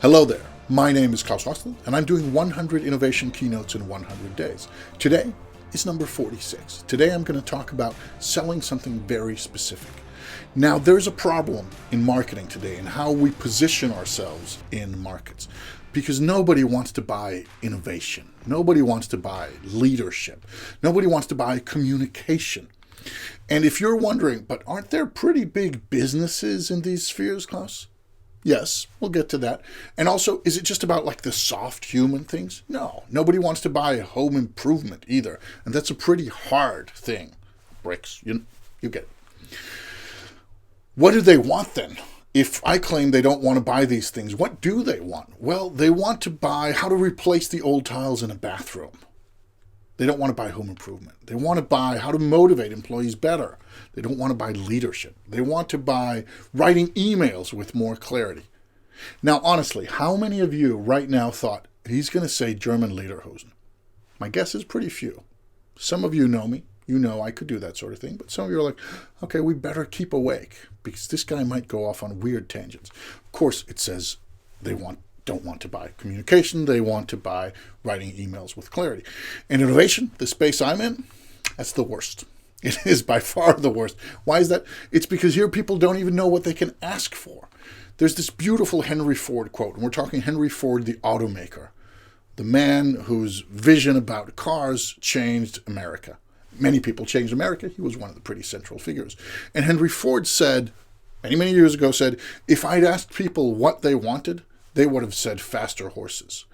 Hello there, my name is Klaus Hostel, and I'm doing 100 innovation keynotes in 100 days. Today is number 46. Today I'm going to talk about selling something very specific. Now, there's a problem in marketing today and how we position ourselves in markets, because nobody wants to buy innovation. Nobody wants to buy leadership. Nobody wants to buy communication. And if you're wondering, but aren't there pretty big businesses in these spheres, Klaus? Yes, we'll get to that. And also, is it just about like the soft human things? No, nobody wants to buy home improvement either. And that's a pretty hard thing. Bricks, you get it. What do they want then? If I claim they don't want to buy these things, what do they want? Well, they want to buy how to replace the old tiles in a bathroom. They don't want to buy home improvement. They want to buy how to motivate employees better. They don't want to buy leadership. They want to buy writing emails with more clarity. Now, honestly, how many of you right now thought he's going to say German Lederhosen? My guess is pretty few. Some of you know me. You know I could do that sort of thing. But some of you are like, okay, we better keep awake because this guy might go off on weird tangents. Of course, it says they don't want to buy communication. They want to buy writing emails with clarity. And innovation, the space I'm in, that's the worst. It is by far the worst. Why is that? It's because here people don't even know what they can ask for. There's this beautiful Henry Ford quote, and we're talking Henry Ford, the automaker, the man whose vision about cars changed America. Many people changed America. He was one of the pretty central figures. And Henry Ford said, many years ago, said, if I'd asked people what they wanted, they would have said faster horses.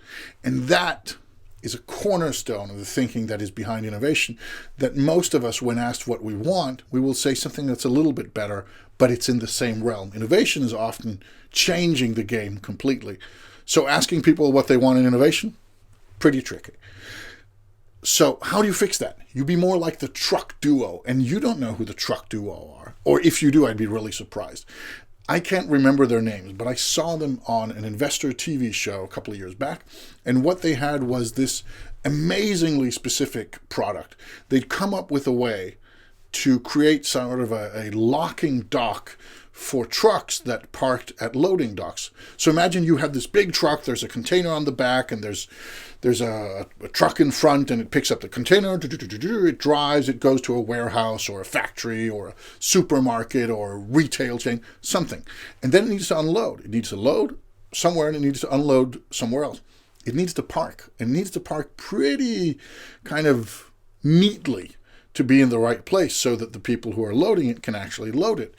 And that is a cornerstone of the thinking that is behind innovation, that most of us, when asked what we want, we will say something that's a little bit better, but it's in the same realm. Innovation is often changing the game completely. So asking people what they want in innovation, pretty tricky. So how do you fix that? You be more like the truck duo, and you don't know who the truck duo are. Or if you do, I'd be really surprised. I can't remember their names, but I saw them on an investor TV show a couple of years back, and what they had was this amazingly specific product. They'd come up with a way to create sort of a locking dock for trucks that parked at loading docks. So imagine you have this big truck, there's a container on the back, and there's a truck in front, and it picks up the container, it drives, it goes to a warehouse or a factory or a supermarket or a retail chain, something. And then it needs to unload. It needs to load somewhere and it needs to unload somewhere else. It needs to park. It needs to park pretty kind of neatly to be in the right place so that the people who are loading it can actually load it.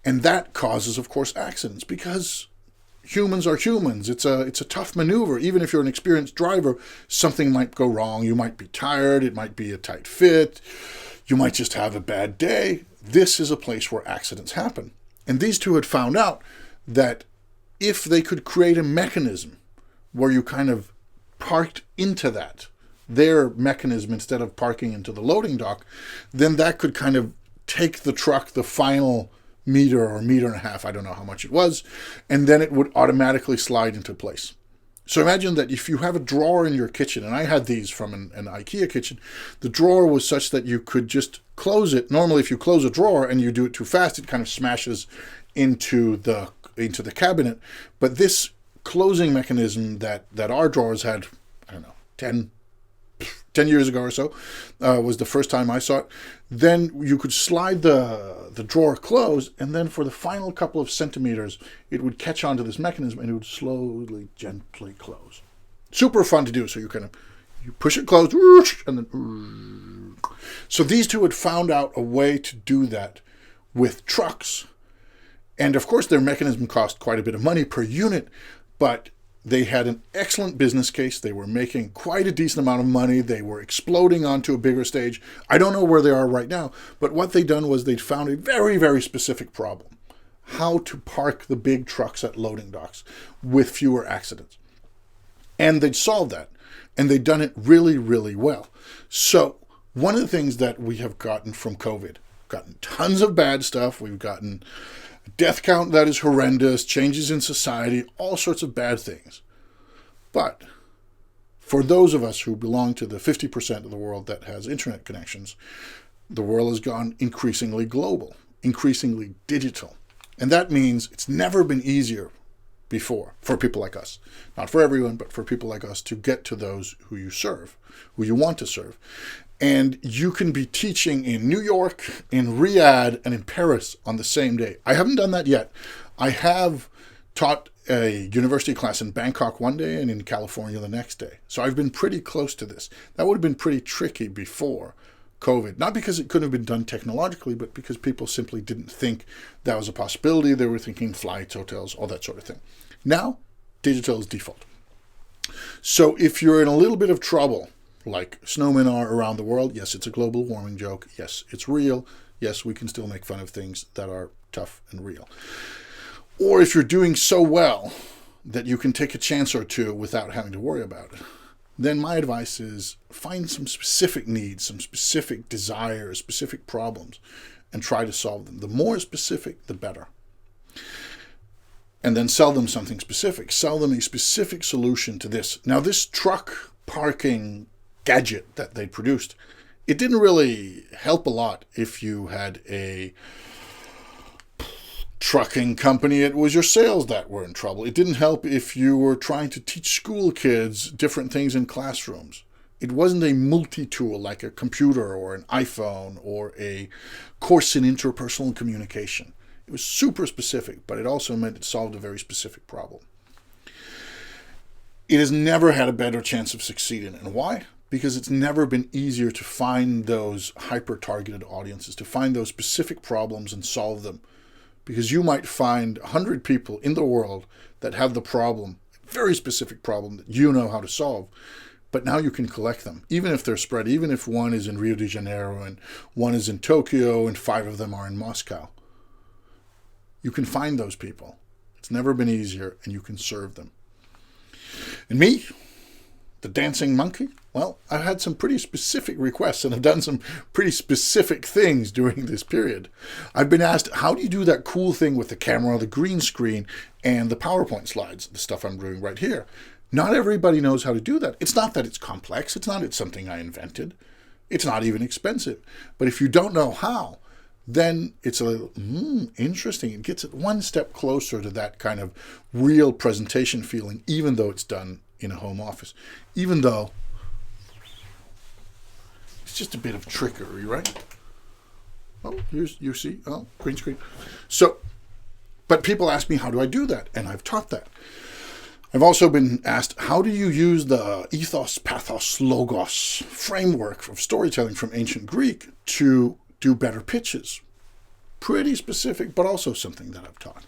And that causes, of course, accidents because humans are humans. It's a tough maneuver. Even if you're an experienced driver, something might go wrong. You might be tired. It might be a tight fit. You might just have a bad day. This is a place where accidents happen. And these two had found out that if they could create a mechanism where you kind of parked into their mechanism instead of parking into the loading dock, then that could kind of take the truck the final meter or meter and a half, I don't know how much it was, and then it would automatically slide into place. So imagine that if you have a drawer in your kitchen, and I had these from an IKEA kitchen, the drawer was such that you could just close it. Normally, if you close a drawer and you do it too fast, it kind of smashes into the cabinet. But this closing mechanism that our drawers had, I don't know, 10 years ago or so, was the first time I saw it. Then you could slide the drawer closed, and then for the final couple of centimeters, it would catch onto this mechanism and it would slowly, gently close. Super fun to do. So you push it closed, and then. So these two had found out a way to do that with trucks. And of course, their mechanism cost quite a bit of money per unit, but they had an excellent business case. They were making quite a decent amount of money. They were exploding onto a bigger stage. I don't know where they are right now, but what they'd done was they'd found a very, very specific problem: how to park the big trucks at loading docks with fewer accidents. And they'd solved that, and they'd done it really, really well. So one of the things that we have gotten from COVID, gotten tons of bad stuff. We've gotten death count that is horrendous, changes in society, all sorts of bad things. But for those of us who belong to the 50% of the world that has internet connections, the world has gone increasingly global, increasingly digital. And that means it's never been easier before for people like us. Not for everyone, but for people like us to get to those who you serve, who you want to serve. And you can be teaching in New York, in Riyadh, and in Paris on the same day. I haven't done that yet. I have taught a university class in Bangkok one day and in California the next day. So I've been pretty close to this. That would have been pretty tricky before COVID. Not because it couldn't have been done technologically, but because people simply didn't think that was a possibility. They were thinking flights, hotels, all that sort of thing. Now, digital is default. So if you're in a little bit of trouble, like snowmen are around the world, yes, it's a global warming joke. Yes, it's real. Yes, we can still make fun of things that are tough and real. Or if you're doing so well that you can take a chance or two without having to worry about it, then my advice is find some specific needs, some specific desires, specific problems, and try to solve them. The more specific, the better. And then sell them something specific. Sell them a specific solution to this. Now, this truck parking gadget that they produced, it didn't really help a lot if you had a trucking company. It was your sales that were in trouble. It didn't help if you were trying to teach school kids different things in classrooms. It wasn't a multi-tool like a computer or an iPhone or a course in interpersonal communication. It was super specific, but it also meant it solved a very specific problem. It has never had a better chance of succeeding. And why? Because it's never been easier to find those hyper-targeted audiences, to find those specific problems and solve them. Because you might find 100 people in the world that have the problem, a very specific problem that you know how to solve. But now you can collect them, even if they're spread, even if one is in Rio de Janeiro and one is in Tokyo and 5 of them are in Moscow. You can find those people. It's never been easier, and you can serve them. And me, the dancing monkey, well, I've had some pretty specific requests and I've done some pretty specific things during this period. I've been asked, how do you do that cool thing with the camera, the green screen, and the PowerPoint slides, the stuff I'm doing right here? Not everybody knows how to do that. It's not that it's complex. It's not it's something I invented. It's not even expensive. But if you don't know how, then it's a little interesting. It gets it one step closer to that kind of real presentation feeling, even though it's done in a home office. Even though it's just a bit of trickery, right? Oh, you see, green screen. So, but people ask me, how do I do that? And I've taught that. I've also been asked, how do you use the ethos, pathos, logos framework of storytelling from ancient Greek to do better pitches? Pretty specific, but also something that I've taught.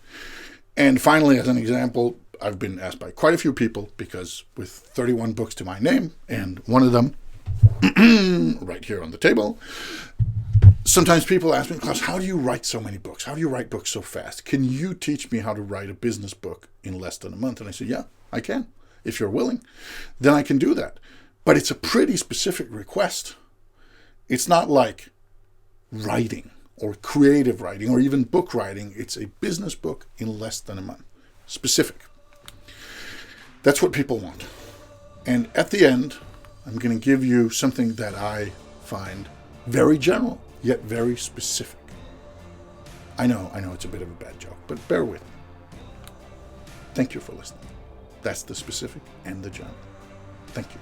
And finally, as an example, I've been asked by quite a few people, because with 31 books to my name, and one of them right here on the table, sometimes people ask me, Klaus, how do you write so many books? How do you write books so fast? Can you teach me how to write a business book in less than a month? And I say, yeah, I can. If you're willing, then I can do that. But it's a pretty specific request. It's not like writing or creative writing or even book writing. It's a business book in less than a month. Specific. That's what people want. And at the end, I'm going to give you something that I find very general, yet very specific. I know it's a bit of a bad joke, but bear with me. Thank you for listening. That's the specific and the general. Thank you.